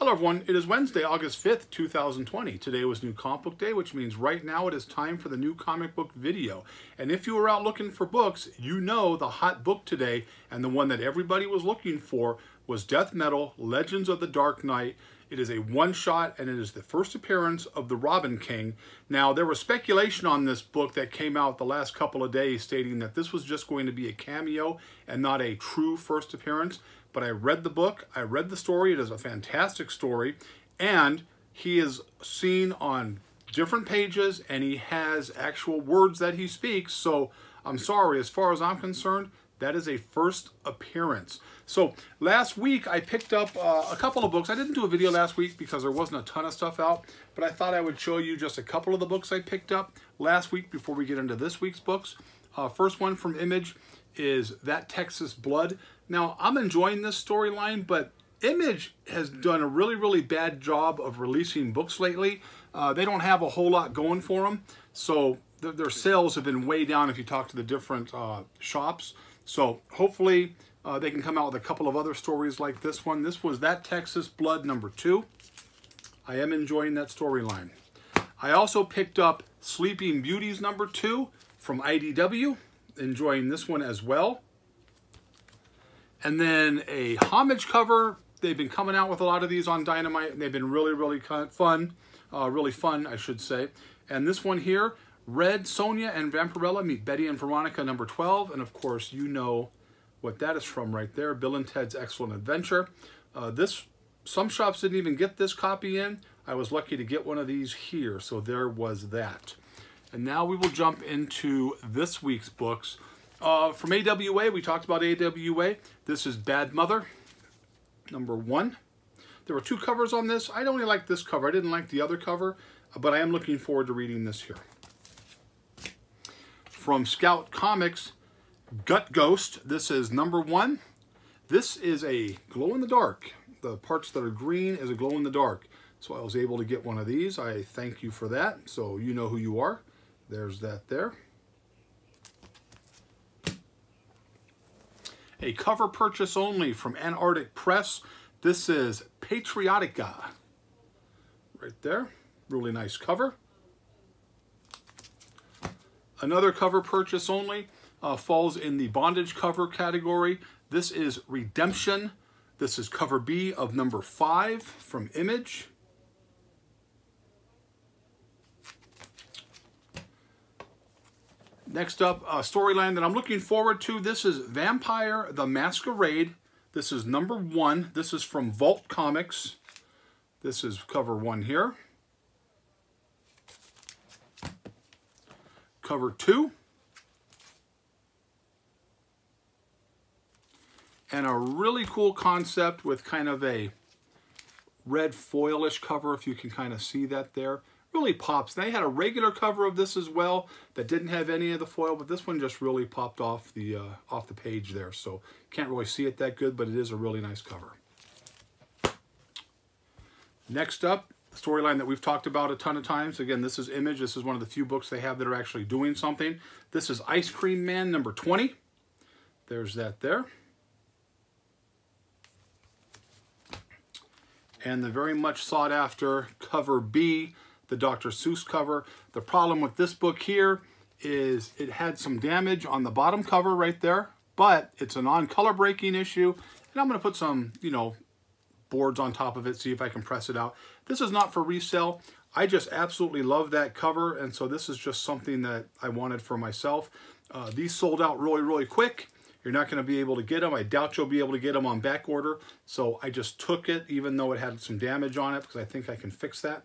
Hello everyone, it is Wednesday, August 5th, 2020. Today was New Comic Book Day, which means right now it is time for the new comic book video. And if you were out looking for books, you know the hot book today, and the one that everybody was looking for, was Death Metal, Legends of the Dark Knight. It is a one-shot, and it is the first appearance of the Robin King. Now, there was speculation on this book that came out the last couple of days stating that this was just going to be a cameo and not a true first appearance. But I read the book, I read the story, it is a fantastic story, and he is seen on different pages, and he has actual words that he speaks, so I'm sorry, as far as I'm concerned, that is a first appearance. So last week I picked up a couple of books. I didn't do a video last week because there wasn't a ton of stuff out, but I thought I would show you just a couple of the books I picked up last week before we get into this week's books. First one from Image is That Texas Blood. Now, I'm enjoying this storyline, but Image has done a really bad job of releasing books lately. They don't have a whole lot going for them, so their sales have been way down if you talk to the different shops. So hopefully they can come out with a couple of other stories like this one. This was That Texas Blood #2. I am enjoying that storyline. I also picked up Sleeping Beauties #2 from IDW. Enjoying this one as well. And then a homage cover. They've been coming out with a lot of these on Dynamite, and they've been really fun. Really fun, I should say. And this one here, Red Sonja and Vampirella Meet Betty and Veronica #12. And of course, you know what that is from right there, Bill and Ted's Excellent Adventure. Some shops didn't even get this copy in. I was lucky to get one of these here, so there was that. And now we will jump into this week's books. From AWA, we talked about AWA. This is Bad Mother, #1. There were two covers on this. I only like this cover. I didn't like the other cover, but I am looking forward to reading this here. From Scout Comics, Gut Ghost. This is #1. This is a glow-in-the-dark. The parts that are green is a glow-in-the-dark. So I was able to get one of these. I thank you for that. So you know who you are. There's that there. A cover purchase only from Antarctic Press. This is Patriotica. Right there. Really nice cover. Another cover purchase only falls in the bondage cover category. This is Redemption. This is cover B of #5 from Image. Next up, a storyline that I'm looking forward to. This is Vampire the Masquerade. This is #1. This is from Vault Comics. This is cover 1 here. Cover 2. And a really cool concept with kind of a red foilish cover, if you can kind of see that there. Really pops. They had a regular cover of this as well that didn't have any of the foil, but this one just really popped off the page there. So can't really see it that good, but it is a really nice cover. Next up, a storyline that we've talked about a ton of times. Again, this is Image. This is one of the few books they have that are actually doing something. This is Ice Cream Man #20. There's that there. And the very much sought after cover B, the Dr. Seuss cover. The problem with this book here is it had some damage on the bottom cover right there, but it's a non-color breaking issue. And I'm going to put some, boards on top of it, see if I can press it out. This is not for resale. I just absolutely love that cover, and so this is just something that I wanted for myself. These sold out really quick. You're not going to be able to get them. I doubt you'll be able to get them on back order. So I just took it, even though it had some damage on it, because I think I can fix that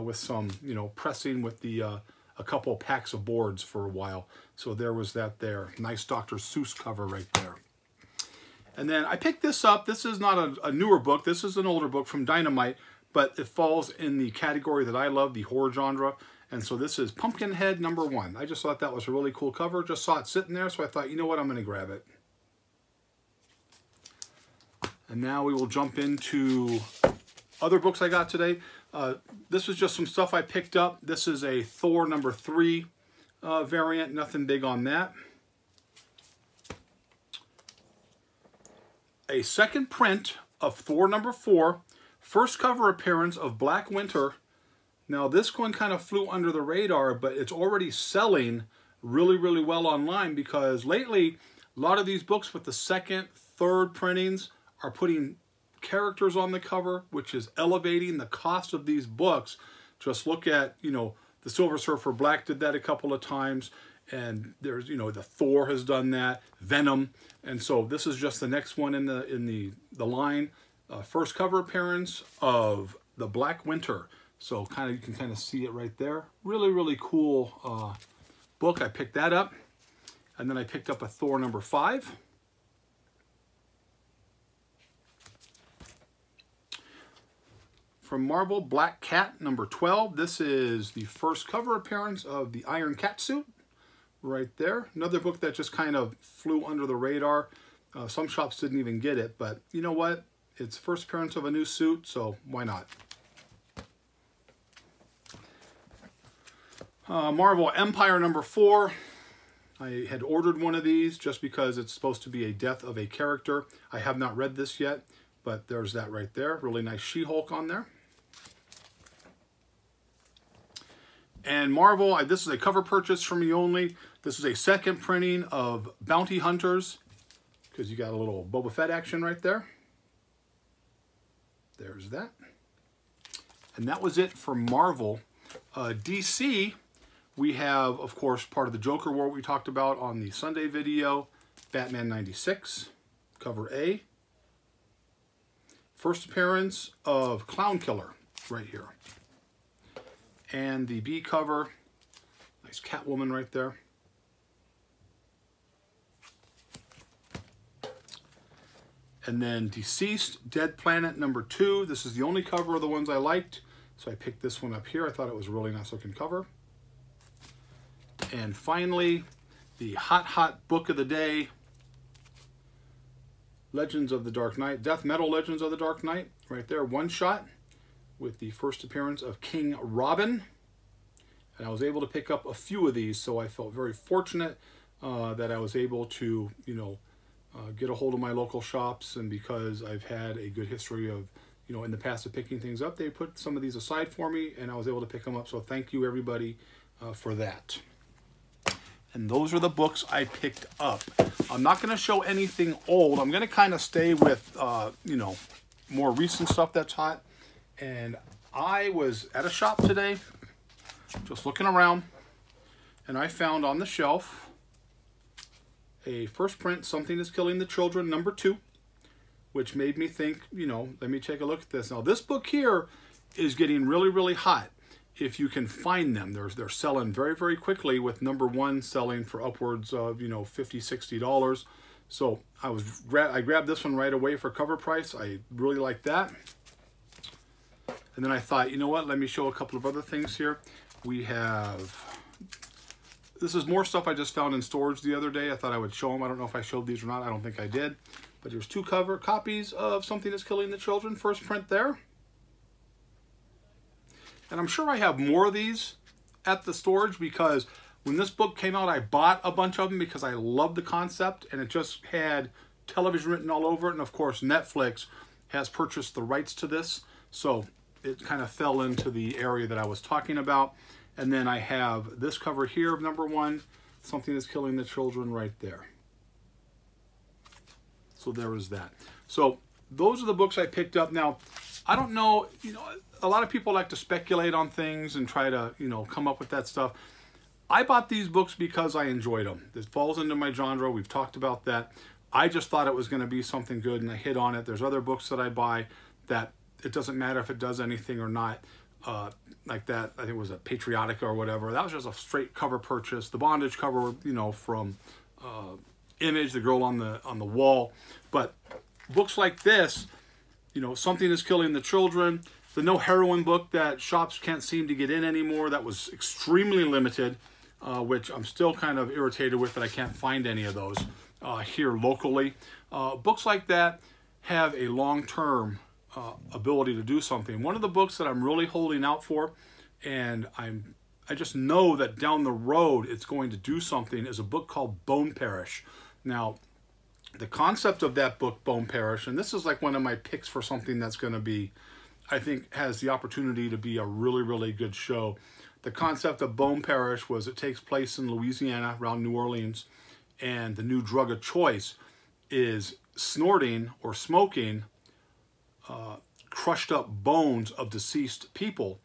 with some, pressing with the a couple packs of boards for a while. So there was that there. Nice Dr. Seuss cover right there. And then I picked this up. This is not a newer book. This is an older book from Dynamite, but it falls in the category that I love, the horror genre. And so this is Pumpkinhead #1. I just thought that was a really cool cover. Just saw it sitting there, so I thought, you know what, I'm going to grab it. And now we will jump into other books I got today. This is just some stuff I picked up. This is a Thor #3 variant. Nothing big on that. A second print of Thor #4 First cover appearance of Black Winter. Now this one kind of flew under the radar, but it's already selling really, really well online, because lately a lot of these books with the second, third printings are putting characters on the cover, which is elevating the cost of these books. Just look at, you know, the Silver Surfer Black did that a couple of times, and there's, you know, the Thor has done that, Venom, and so this is just the next one in the line. First cover appearance of the Black Winter. So you can kind of see it right there. Really, really cool book. I picked that up. And then I picked up a Thor number 5. From Marvel, Black Cat number 12. This is the first cover appearance of the Iron Cat suit. Right there. Another book that just kind of flew under the radar. Some shops didn't even get it, but you know what? It's first appearance of a new suit, so why not? Marvel Empire number 4. I had ordered one of these just because it's supposed to be a death of a character. I have not read this yet, but there's that right there. Really nice She-Hulk on there. And Marvel, this is a cover purchase for me only. This is a second printing of Bounty Hunters, because you got a little Boba Fett action right there. There's that. And that was it for Marvel. DC, we have, of course, part of the Joker War we talked about on the Sunday video. Batman 96, cover A. First appearance of Clown Killer right here. And the B cover, nice Catwoman right there. And then Deceased, Dead Planet number 2. This is the only cover of the ones I liked, so I picked this one up here. I thought it was a really nice looking cover. And finally, the hot book of the day, Legends of the Dark Knight, Death Metal Legends of the Dark Knight, right there, one shot, with the first appearance of King Robin. And I was able to pick up a few of these, so I felt very fortunate that I was able to, you know, get a hold of my local shops. And because I've had a good history of, you know, in the past of picking things up, they put some of these aside for me, and I was able to pick them up. So thank you, everybody, for that. And those are the books I picked up. I'm not going to show anything old. I'm going to kind of stay with, you know, more recent stuff that's hot. And I was at a shop today, just looking around, and I found on the shelf a first print, Something is Killing the Children, number 2, which made me think, you know, let me take a look at this. Now, this book here is getting really, really hot. If you can find them, they're selling very, very quickly, with number 1 selling for upwards of, you know, $50, $60. So I grabbed this one right away for cover price. I really like that. And then I thought, you know what, let me show a couple of other things here. We have, this is more stuff I just found in storage the other day. I thought I would show them. I don't know if I showed these or not. I don't think I did. But here's 2 copies of Something is Killing the Children, first print there. And I'm sure I have more of these at the storage, because when this book came out, I bought a bunch of them because I loved the concept, and it just had television written all over it. And of course, Netflix has purchased the rights to this, so it kind of fell into the area that I was talking about. And then I have this cover here of number 1, Something is Killing the Children, right there. So there was that. So those are the books I picked up. Now, I don't know, you know, a lot of people like to speculate on things and try to, you know, come up with that stuff. I bought these books because I enjoyed them. This falls into my genre. We've talked about that. I just thought it was going to be something good, and I hit on it. There's other books that I buy that it doesn't matter if it does anything or not. Like that, I think it was a Patriotica or whatever. That was just a straight cover purchase. The bondage cover, you know, from Image, the girl on the wall. But books like this, you know, Something is Killing the Children, the No Heroine book that shops can't seem to get in anymore, that was extremely limited, which I'm still kind of irritated with that I can't find any of those here locally. Books like that have a long-term ability to do something. One of the books that I'm really holding out for, and I just know that down the road it's going to do something, is a book called Bone Parish. Now, the concept of that book, Bone Parish, and this is like one of my picks for something that's going to be I think has the opportunity to be a really, really good show. The concept of Bone Parish was it takes place in Louisiana, around New Orleans, and the new drug of choice is snorting or smoking crushed up bones of deceased people.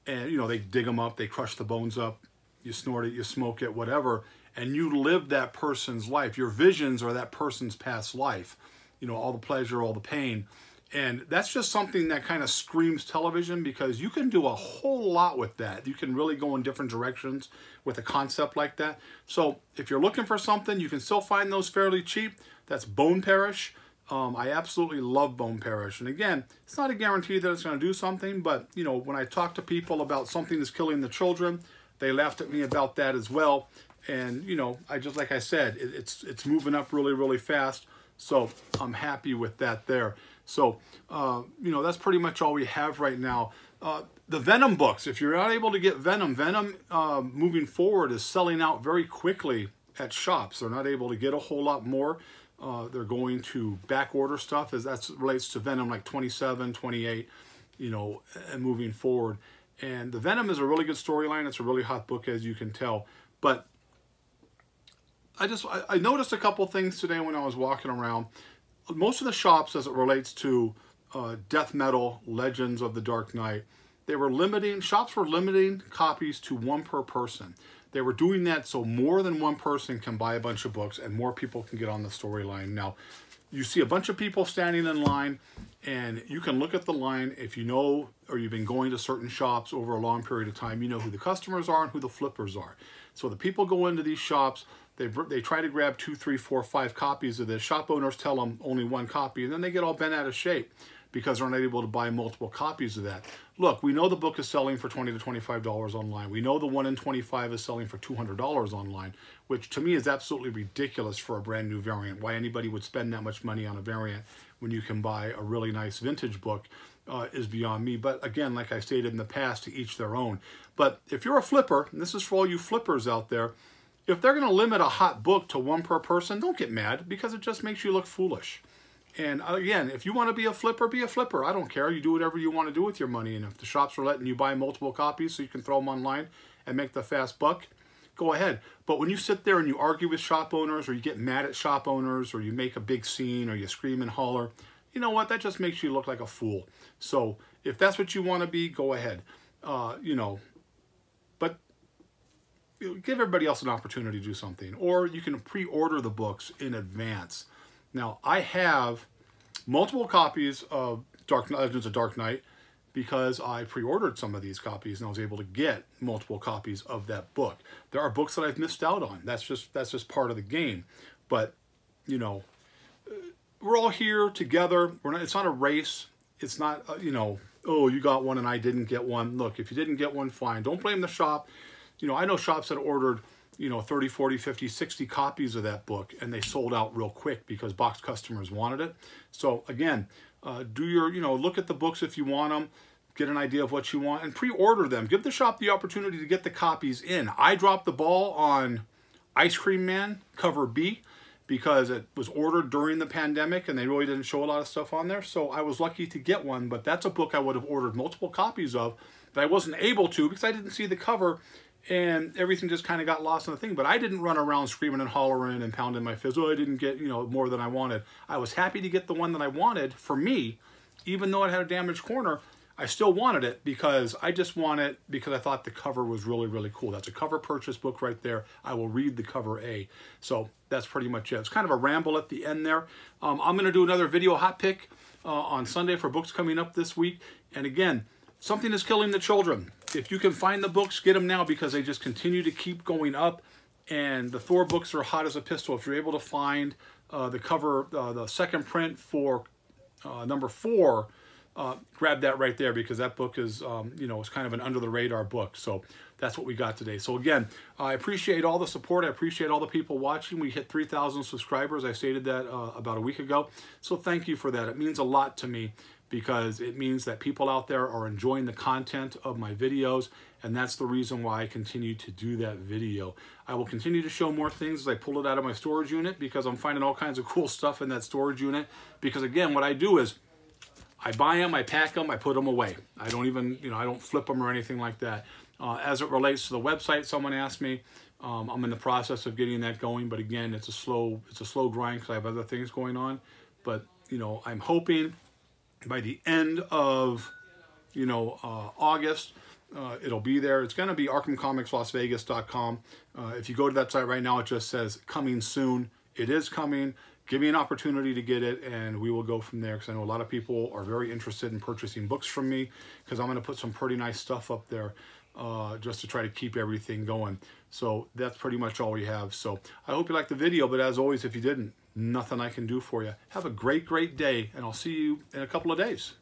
And, you know, they dig them up, they crush the bones up, you snort it, you smoke it, whatever, and you live that person's life. Your visions are that person's past life. You know, all the pleasure, all the pain. And that's just something that kind of screams television, because you can do a whole lot with that. You can really go in different directions with a concept like that. So if you're looking for something, you can still find those fairly cheap. That's Bone Parish. I absolutely love Bone Parish. And again, it's not a guarantee that it's going to do something, but you know, when I talk to people about something that's killing the children, they laughed at me about that as well. And you know, like I said, it's moving up really, really fast. So I'm happy with that there. So, you know, that's pretty much all we have right now. The Venom books, if you're not able to get Venom, moving forward is selling out very quickly at shops. They're not able to get a whole lot more. They're going to back order stuff as that relates to Venom, like 27, 28, you know, and moving forward. And the Venom is a really good storyline. It's a really hot book, as you can tell. But I noticed a couple things today when I was walking around. Most of the shops, as it relates to death metal, Legends of the Dark Knight, shops were limiting copies to 1 per person. They were doing that so more than 1 person can buy a bunch of books and more people can get on the storyline. Now, you see a bunch of people standing in line, and you can look at the line. If you know, or you've been going to certain shops over a long period of time, you know who the customers are and who the flippers are. So the people go into these shops, they try to grab 2, 3, 4, 5 copies of this. Shop owners tell them only 1 copy, and then they get all bent out of shape because they're not able to buy multiple copies of that. Look, we know the book is selling for $20 to $25 online. We know the 1 in 25 is selling for $200 online, which to me is absolutely ridiculous for a brand new variant. Why anybody would spend that much money on a variant when you can buy a really nice vintage book is beyond me. But again, like I stated in the past, to each their own. But if you're a flipper, and this is for all you flippers out there, if they're going to limit a hot book to 1 per person, don't get mad, because it just makes you look foolish. And again, if you want to be a flipper, be a flipper. I don't care. You do whatever you want to do with your money. And if the shops are letting you buy multiple copies so you can throw them online and make the fast buck, go ahead. But when you sit there and you argue with shop owners, or you get mad at shop owners, or you make a big scene, or you scream and holler, you know what? That just makes you look like a fool. So if that's what you want to be, go ahead. You know, but give everybody else an opportunity to do something. Or you can pre-order the books in advance. Now, I have multiple copies of Legends of Dark Knight because I pre-ordered some of these copies and I was able to get multiple copies of that book. There are books that I've missed out on. That's just part of the game. But, you know, we're all here together. It's not a race. It's not, you know, oh, you got one and I didn't get one. Look, if you didn't get one, fine. Don't blame the shop. You know, I know shops that ordered, you know, 30, 40, 50, 60 copies of that book, and they sold out real quick because box customers wanted it. So again, you know, look at the books if you want them, get an idea of what you want, and pre-order them. Give the shop the opportunity to get the copies in. I dropped the ball on Ice Cream Man, cover B, because it was ordered during the pandemic and they really didn't show a lot of stuff on there. So I was lucky to get one, but that's a book I would have ordered multiple copies of, but I wasn't able to because I didn't see the cover. And everything just kind of got lost in the thing. But I didn't run around screaming and hollering and pounding my fist. Oh, I didn't get, you know, more than I wanted. I was happy to get the one that I wanted for me. Even though it had a damaged corner, I still wanted it because I just want it because I thought the cover was really, really cool. That's a cover purchase book right there. I will read the cover A. So that's pretty much it. It's kind of a ramble at the end there. I'm going to do another video hot pick on Sunday for books coming up this week. And again, something is killing the children. If you can find the books, get them now because they just continue to keep going up. And the Thor books are hot as a pistol. If you're able to find the cover, the second print for number 4, grab that right there because that book is, you know, it's kind of an under the radar book. So that's what we got today. So again, I appreciate all the support. I appreciate all the people watching. We hit 3,000 subscribers. I stated that about a week ago. So thank you for that. It means a lot to me, because it means that people out there are enjoying the content of my videos, and that's the reason why I continue to do that video. I will continue to show more things as I pull it out of my storage unit because I'm finding all kinds of cool stuff in that storage unit. Because again, what I do is I buy them, I pack them, I put them away. I don't even, I don't flip them or anything like that. As it relates to the website, someone asked me, I'm in the process of getting that going, but again, it's a slow grind because I have other things going on. But, I'm hoping by the end of, August, it'll be there. It's going to be ArkhamComicsLasVegas.com. If you go to that site right now, it just says coming soon. It is coming. Give me an opportunity to get it, and we will go from there, because I know a lot of people are very interested in purchasing books from me, because I'm going to put some pretty nice stuff up there just to try to keep everything going. So that's pretty much all we have. So I hope you liked the video, but as always, if you didn't, nothing I can do for you. Have a great, great day, and I'll see you in a couple of days.